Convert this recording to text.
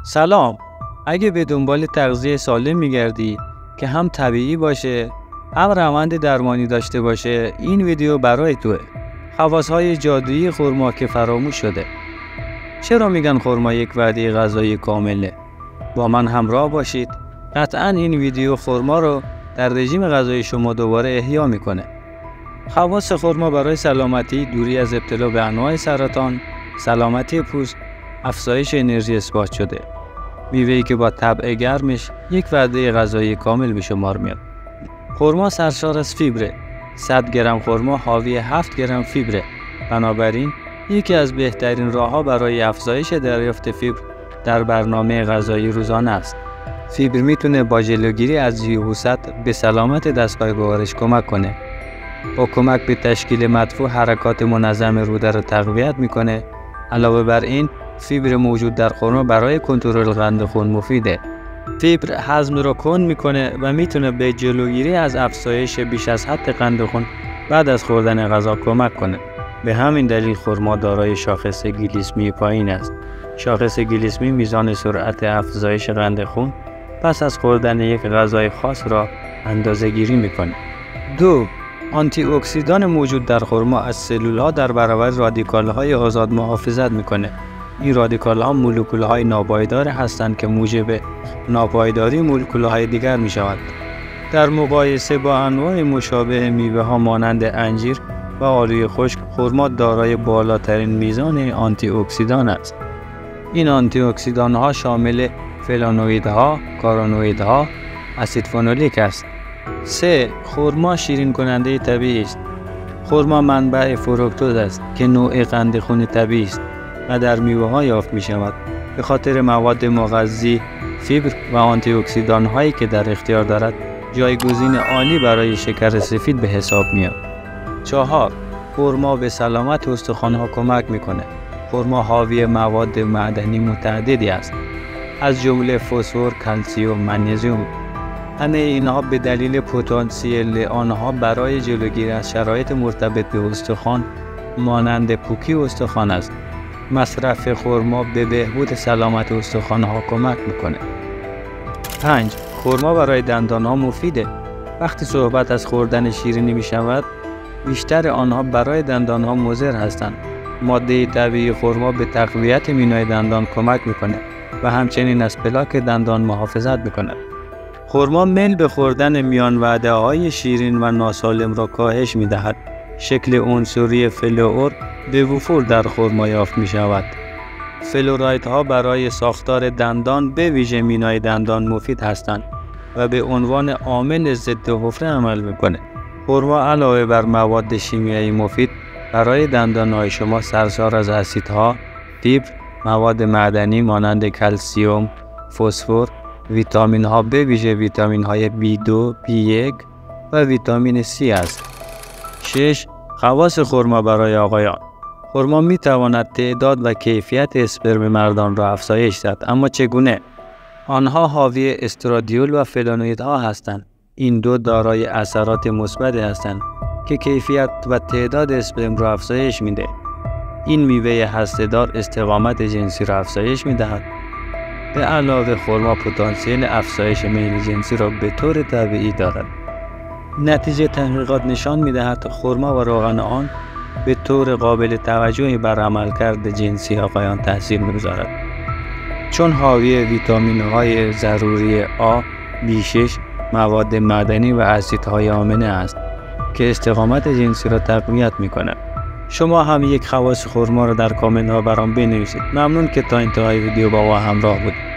سلام. اگه به دنبال تغذیه سالم میگردی که هم طبیعی باشه هم روند درمانی داشته باشه، این ویدیو برای توه. خواص‌های جادویی خرما که فراموش شده. چرا میگن خرما یک وعده غذایی کامله؟ با من همراه باشید. قطعاً این ویدیو خرما رو در رژیم غذایی شما دوباره احیا میکنه. خواص خرما برای سلامتی: دوری از ابتلا به انواع سرطان، سلامتی پوست، افزایش انرژی اثبات شده. میوه‌ای که با طبع گرمش یک وعده غذایی کامل به شمار میاد. خرما سرشار از فیبره. 100 گرم خرما حاوی 7 گرم فیبره. بنابراین یکی از بهترین راه‌ها برای افزایش دریافت فیبر در برنامه غذایی روزانه است. فیبر میتونه با جلوگیری از یبوست به سلامت دستگاه گوارش کمک کنه. با کمک به تشکیل مدفوع حرکات منظم روده رو تقویت میکنه. علاوه بر این، فیبر موجود در خرما برای کنترل قند خون مفیده. فیبر هضم رو کند میکنه و میتونه به جلوگیری از افزایش بیش از حد قند خون بعد از خوردن غذا کمک کنه. به همین دلیل خرما دارای شاخص گلیسمی پایین است. شاخص گلیسمی میزان سرعت افزایش قند خون پس از خوردن یک غذای خاص را اندازه‌گیری میکنه. 2. آنتی اکسیدان موجود در خرما از سلول‌ها در برابر رادیکال‌های آزاد محافظت میکنه. این رادیکال‌ها مولکول‌های ناپایدار هستند که موجب ناپایداری مولکول‌های دیگر میشوند. در مقایسه با انواع مشابه میوه‌ها مانند انجیر و آلوی خشک، خرما دارای بالاترین میزان آنتی اکسیدان است. این آنتی اکسیدان‌ها شامل فلانوئیدها، کارونوئیدها، اسید فنولیک است. 3. خرما شیرین کننده طبیعی است. خرما منبع فروکتوز است که نوع قند خون طبیعی است و در میوه‌ها یافت می‌شود. به خاطر مواد مغذی، فیبر و آنتی اکسیدان هایی که در اختیار دارد، جایگزین عالی برای شکر سفید به حساب میاد. 4. خرما به سلامت استخوان‌ها کمک میکنه. خرما حاوی مواد معدنی متعددی است، از جمله فسفر، کلسیم، منیزیم. همه اینها به دلیل پتانسیل آنها برای جلوگیری از شرایط مرتبط به استخوان مانند پوکی استخوان است. مصرف خرما به بهبود سلامت استخوان‌ها کمک میکنه. 5. خرما برای دندان‌ها مفیده. وقتی صحبت از خوردن شیرینی میشود، بیشتر آنها برای دندان‌ها مضر هستند. ماده طبیعی خرما به تقویت مینای دندان کمک میکنه و همچنین از پلاک دندان محافظت میکند. خرما میل به خوردن میان وعده‌های شیرین و ناسالم را کاهش میدهد. شکل عنصری فلور به وفور در خرما یافت می شود. فلورایدها برای ساختار دندان به ویژه مینای دندان مفید هستند و به عنوان عامل ضد حفره عمل میکنه. خرما علاوه بر مواد شیمیایی مفید برای دندانهای شما سرشار از اسیدها، فیبر، مواد معدنی مانند کلسیم، فسفر، ویتامین ها به ویژه ویتامین های B2، B1 و ویتامین C است. 6. خواص خرما برای آقایان. خرما می تواند تعداد و کیفیت اسپرم مردان را افزایش دهد، اما چگونه؟ آنها حاوی استرادیول و فلانوئیدها هستند. این دو دارای اثرات مثبت هستند که کیفیت و تعداد اسپرم را افزایش میده. این میوه هسته‌دار استقامت جنسی را افزایش میدهد. به علاوه خرما پتانسیل افزایش میل جنسی را به طور طبیعی دارد. نتیجه تحقیقات نشان می‌دهد خرما و روغن آن به طور قابل توجهی بر عملکرد جنسی آقایان تاثیر می‌گذارد، چون حاوی ویتامین‌های ضروری A، B6، مواد معدنی و اسیدهای آمنه است که استقامت جنسی را تقویت می‌کند. شما هم یک خواص خرما را در کامنت‌ها برام بنویسید. ممنون که تا انتهای ویدیو با ما همراه بودید.